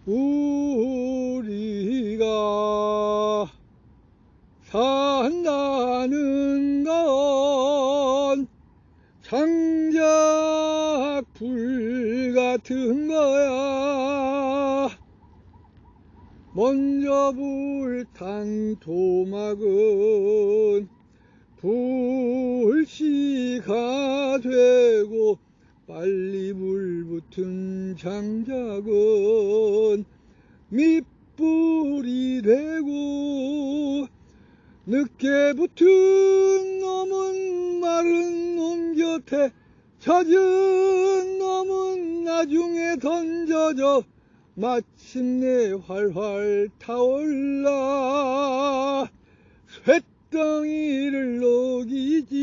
우리가 산다는 건 장작 불 같은 거야. 먼저 불탄 토막은 불씨가 되고, 빨리 불 붙은 장작은 밑불이 되고, 늦게 붙은 놈은 마른 놈 곁에, 젖은 놈은 나중에 던져져 마침내 활활 타올라 쇳덩이를 녹이지.